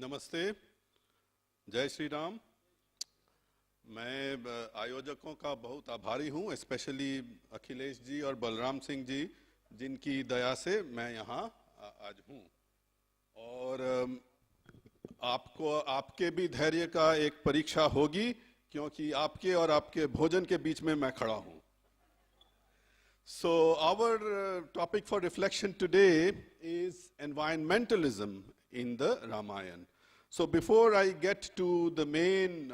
नमस्ते, जय श्री राम। मैं आयोजकों का बहुत आभारी हूँ, स्पेशली अखिलेश जी और बलराम सिंह जी, जिनकी दया से मैं यहाँ आज हूँ। और आपको आपके भी धैर्य का एक परीक्षा होगी, क्योंकि आपके और आपके भोजन के बीच में मैं खड़ा हूँ। So our topic for reflection today is environmentalism in the Ramayana. So before I get to the main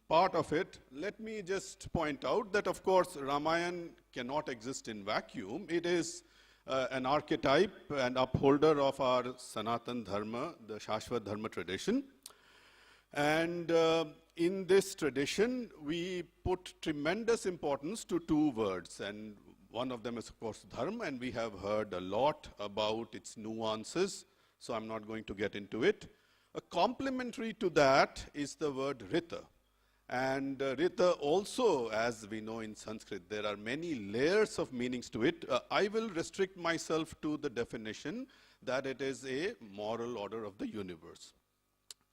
part of it, let me just point out that of course Ramayana cannot exist in vacuum. It is an archetype and upholder of our Sanatan Dharma, the Shashvat Dharma tradition. And in this tradition, we put tremendous importance to two words, and one of them is, of course, dharma, and we have heard a lot about its nuances, so I'm not going to get into it. A complementary to that is the word rita. And rita also, as we know in Sanskrit, there are many layers of meanings to it. I will restrict myself to the definition that it is a moral order of the universe.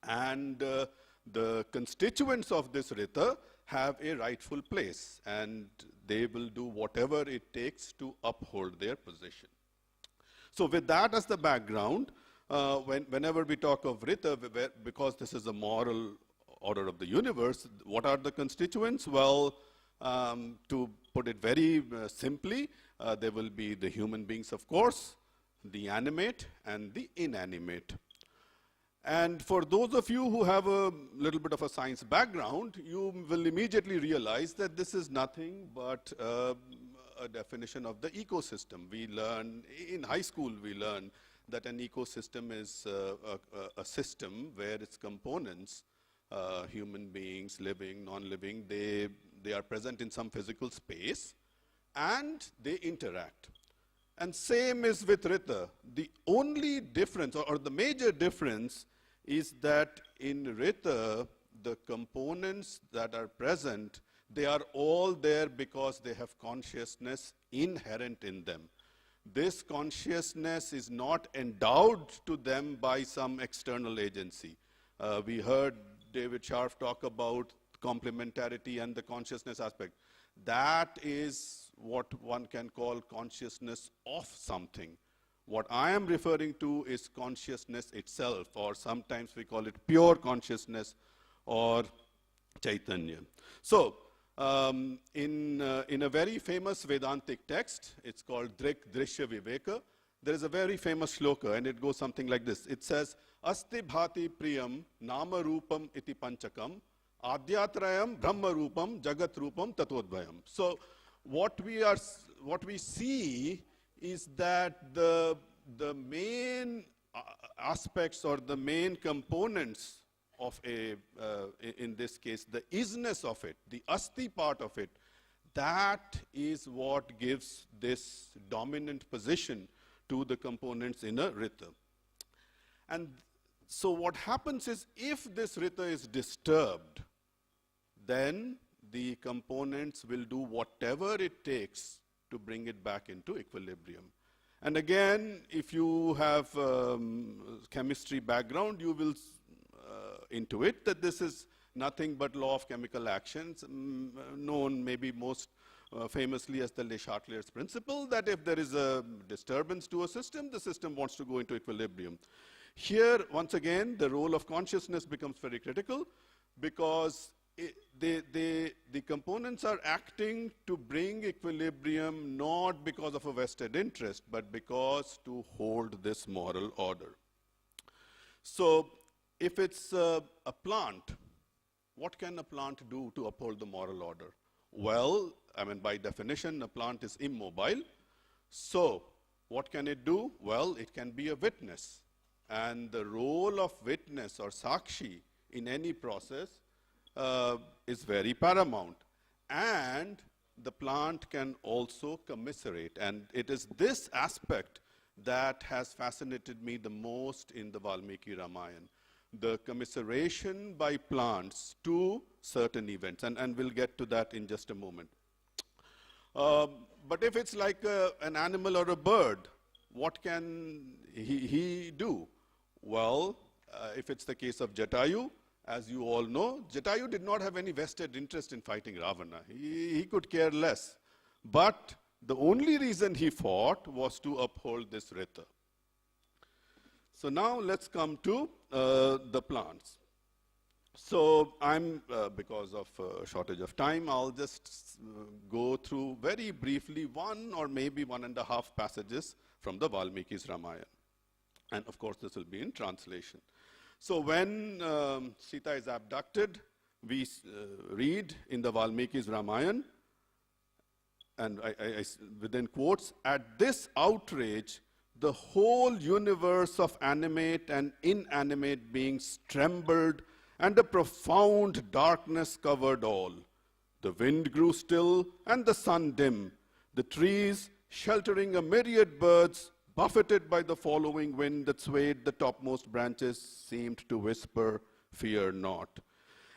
And the constituents of this rita have a rightful place, and they will do whatever it takes to uphold their position. So with that as the background, whenever we talk of rita, because this is a moral order of the universe, what are the constituents? Well, to put it very simply, there will be the human beings, of course, the animate and the inanimate. And for those of you who have a little bit of a science background, you will immediately realize that this is nothing but a definition of the ecosystem. We learn, in high school we learn that an ecosystem is a system where its components, human beings, living, non-living, they are present in some physical space and they interact. And same is with rita. The only difference, or the major difference, is that in rita, the components that are present, they are all there because they have consciousness inherent in them. This consciousness is not endowed to them by some external agency. We heard David Scharf talk about complementarity and the consciousness aspect. That is what one can call consciousness of something. What I am referring to is consciousness itself, or sometimes we call it pure consciousness or Chaitanya. So, in a very famous Vedantic text, it's called Drik Drishya Viveka, there is a very famous shloka, and it goes something like this. It says, Asti bhati priyam nama rupam iti panchakam adhyatrayam brahma rupam jagat rupam tatodvayam. So, what we see is that the main aspects or the main components of in this case, the isness of it, the asti part of it, that is what gives this dominant position to the components in a rita. And so what happens is, if this rita is disturbed, then the components will do whatever it takes to bring it back into equilibrium. And again, if you have chemistry background, you will intuit that this is nothing but law of chemical actions, known maybe most famously as the Le Chatelier's principle, that if there is a disturbance to a system, the system wants to go into equilibrium. Here, once again, the role of consciousness becomes very critical, because the components are acting to bring equilibrium not because of a vested interest, but because to hold this moral order. So, if it's a plant, what can a plant do to uphold the moral order? Well, I mean, by definition, a plant is immobile. So, what can it do? Well, it can be a witness. And the role of witness or sakshi in any process is very paramount. And the plant can also commiserate. And it is this aspect that has fascinated me the most in the Valmiki Ramayana. The commiseration by plants to certain events. And we'll get to that in just a moment. But if it's like an animal or a bird, what can he do? Well, if it's the case of Jatayu, as you all know, Jatayu did not have any vested interest in fighting Ravana. He could care less. But the only reason he fought was to uphold this Rita. So now let's come to the plants. So I'm, because of shortage of time, I'll just go through very briefly 1 or maybe 1.5 passages from the Valmiki's Ramayana. And of course, this will be in translation. So when Sita is abducted, we read in the Valmiki's Ramayana, and I within quotes, "At this outrage, the whole universe of animate and inanimate beings trembled, and a profound darkness covered all. The wind grew still, and the sun dim. The trees, sheltering a myriad birds, buffeted by the following wind that swayed the topmost branches, seemed to whisper, 'Fear not.'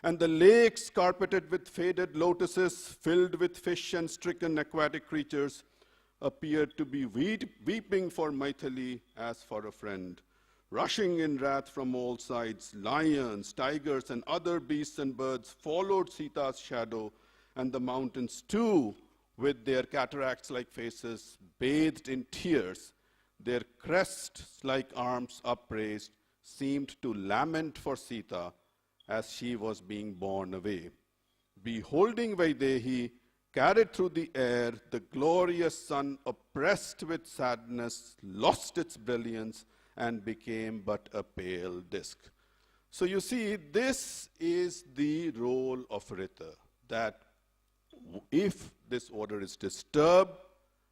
And the lakes, carpeted with faded lotuses, filled with fish and stricken aquatic creatures, appeared to be weeping for Maithili as for a friend. Rushing in wrath from all sides, lions, tigers, and other beasts and birds followed Sita's shadow, and the mountains too, with their cataracts-like faces, bathed in tears, their crests like arms upraised, seemed to lament for Sita as she was being borne away. Beholding Vaidehi, carried through the air, the glorious sun, oppressed with sadness, lost its brilliance, and became but a pale disk." So you see, this is the role of Rita, that if this order is disturbed,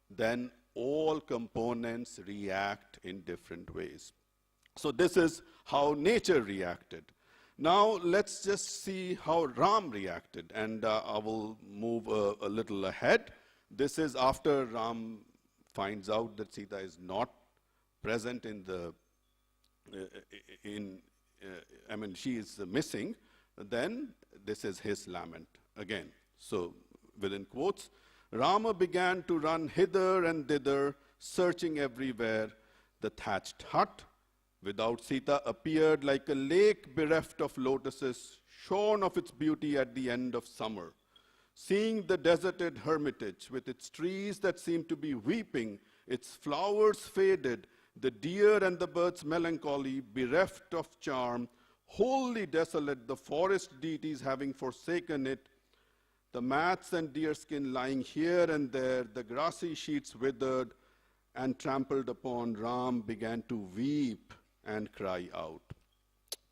then all components react in different ways. So this is how nature reacted. Now let's just see how Ram reacted, and I will move a little ahead. This is after Ram finds out that Sita is not present in the, she is missing. Then this is his lament again. So within quotes, "Rama began to run hither and thither, searching everywhere. The thatched hut without Sita appeared like a lake bereft of lotuses, shorn of its beauty at the end of summer. Seeing the deserted hermitage with its trees that seemed to be weeping, its flowers faded, the deer and the birds melancholy, bereft of charm, wholly desolate, the forest deities having forsaken it, the mats and deerskin lying here and there, the grassy sheets withered and trampled upon, Ram began to weep and cry out."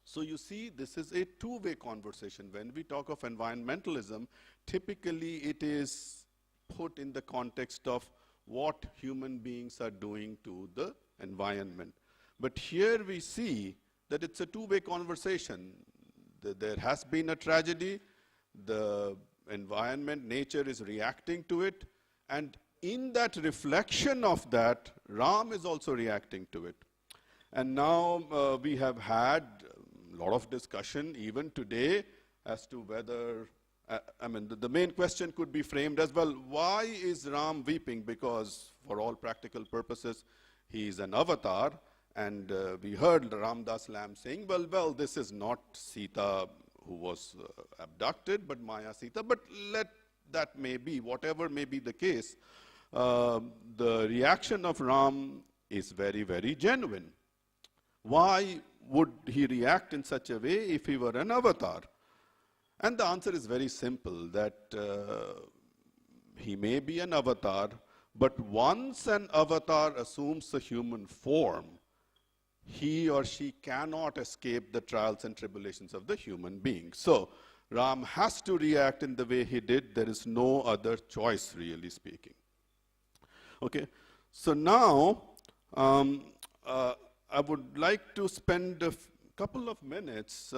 So you see, this is a two-way conversation. When we talk of environmentalism, typically it is put in the context of what human beings are doing to the environment. But here we see that it's a two-way conversation. There has been a tragedy, the environment, nature is reacting to it, and in that reflection of that, Ram is also reacting to it. And now we have had a lot of discussion, even today, as to whether, the main question could be framed as, well, why is Ram weeping? Because for all practical purposes, he is an avatar. And we heard Ramdas Lam saying, well, this is not Sita who was abducted, but Maya Sita. But let that may be, whatever may be the case, the reaction of Ram is very, very genuine. Why would he react in such a way if he were an avatar? And the answer is very simple, that he may be an avatar, but once an avatar assumes a human form, he or she cannot escape the trials and tribulations of the human being. So Ram has to react in the way he did. There is no other choice, really speaking. Okay, so now I would like to spend a couple of minutes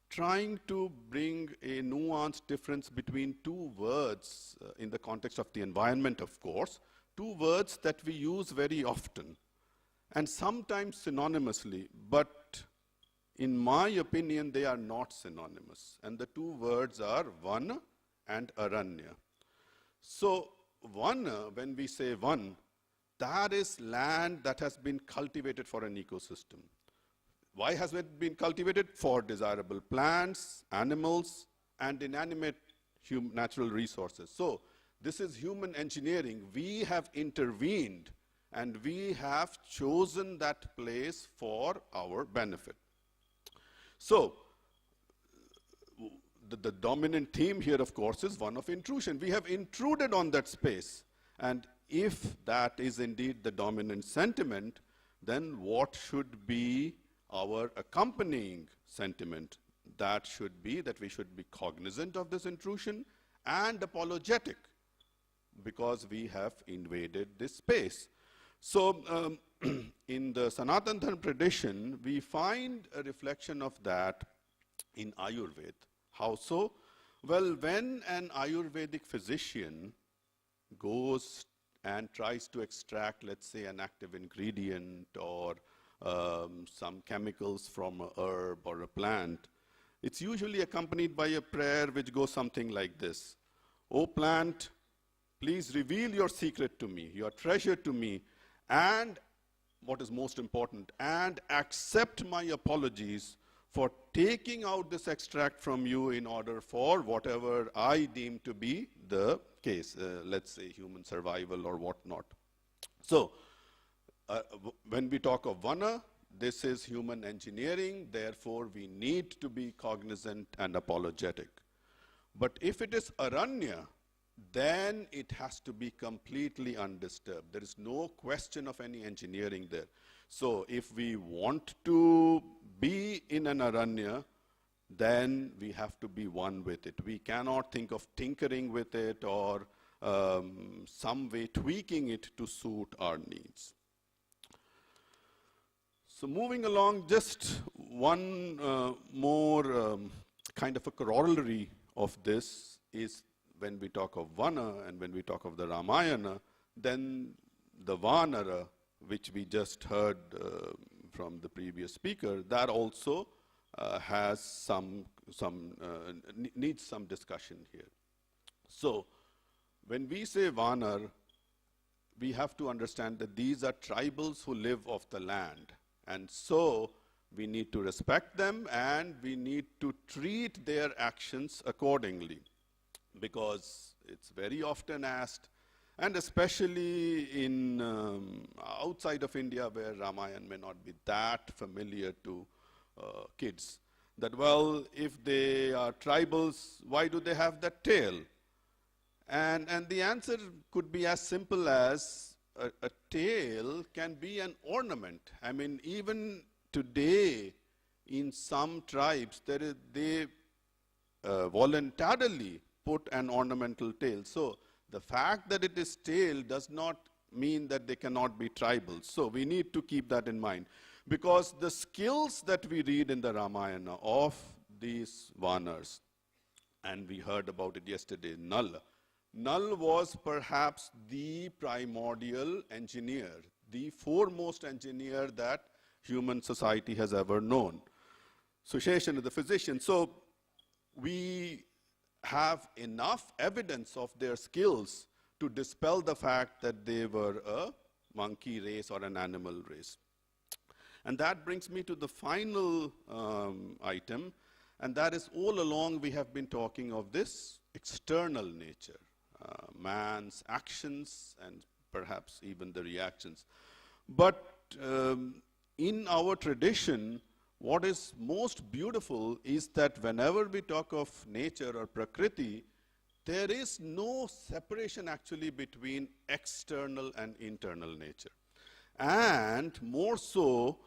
trying to bring a nuanced difference between two words in the context of the environment, of course, two words that we use very often and sometimes synonymously, but in my opinion, they are not synonymous. And the two words are Vana and Aranya. So Vana, when we say Van, that is land that has been cultivated for an ecosystem. Why has it been cultivated? For desirable plants, animals, and inanimate natural resources. So this is human engineering. We have intervened and we have chosen that place for our benefit. So the dominant theme here, of course, is one of intrusion. We have intruded on that space. And if that is indeed the dominant sentiment, then what should be our accompanying sentiment? That should be that we should be cognizant of this intrusion and apologetic because we have invaded this space. So in the Sanatana Dharma tradition, we find a reflection of that in Ayurveda. How so? Well, when an Ayurvedic physician goes and tries to extract, let's say, an active ingredient or some chemicals from a herb or a plant, it's usually accompanied by a prayer which goes something like this. "O plant, please reveal your secret to me, your treasure to me, and what is most important, and accept my apologies for taking out this extract from you in order for whatever I deem to be the case, let's say human survival or whatnot." So when we talk of vana, this is human engineering, therefore we need to be cognizant and apologetic. But if it is aranya, then it has to be completely undisturbed. There is no question of any engineering there. So if we want to be in an aranya, then we have to be one with it. We cannot think of tinkering with it or some way tweaking it to suit our needs. So moving along, just one more kind of a corollary of this is when we talk of vana and when we talk of the Ramayana, then the vanara, which we just heard from the previous speaker, that also has needs some discussion here. So when we say vanar, we have to understand that these are tribals who live off the land. And so we need to respect them and we need to treat their actions accordingly. Because it's very often asked, and especially in outside of India where Ramayana may not be that familiar to kids, that well, if they are tribals, why do they have that tail? And the answer could be as simple as a tail can be an ornament. I mean, even today in some tribes, they voluntarily put an ornamental tail. So the fact that it is tail does not mean that they cannot be tribal. So we need to keep that in mind. Because the skills that we read in the Ramayana of these vanars, and we heard about it yesterday, Nal. Nal was perhaps the primordial engineer, the foremost engineer that human society has ever known. Susheshan, the physician. So we have enough evidence of their skills to dispel the fact that they were a monkey race or an animal race. And that brings me to the final item, and that is all along we have been talking of this external nature, man's actions and perhaps even the reactions. But in our tradition, what is most beautiful is that whenever we talk of nature or prakriti, there is no separation actually between external and internal nature. And more so,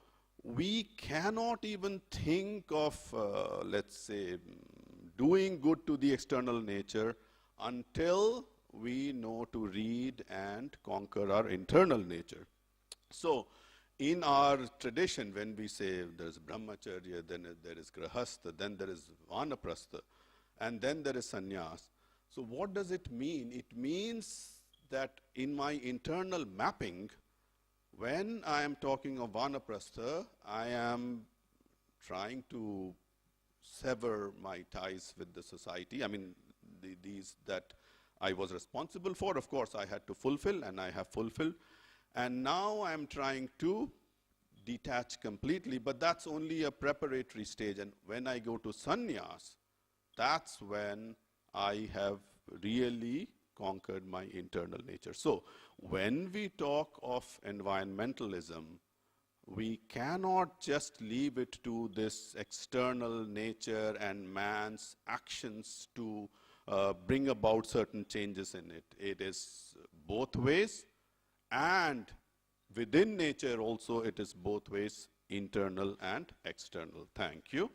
we cannot even think of, let's say, doing good to the external nature until we know to read and conquer our internal nature. So, in our tradition, when we say there's brahmacharya, then there is grahastha, then there is vanaprastha, and then there is sannyas. So what does it mean? It means that in my internal mapping, when I am talking of vanaprastha, I am trying to sever my ties with the society. I mean, these that I was responsible for, of course, I had to fulfill, and I have fulfilled. And now I'm trying to detach completely, but that's only a preparatory stage. And when I go to sannyas, that's when I have really conquered my internal nature. So when we talk of environmentalism, we cannot just leave it to this external nature and man's actions to bring about certain changes in it. It is both ways, and within nature also it is both ways, internal and external. Thank you.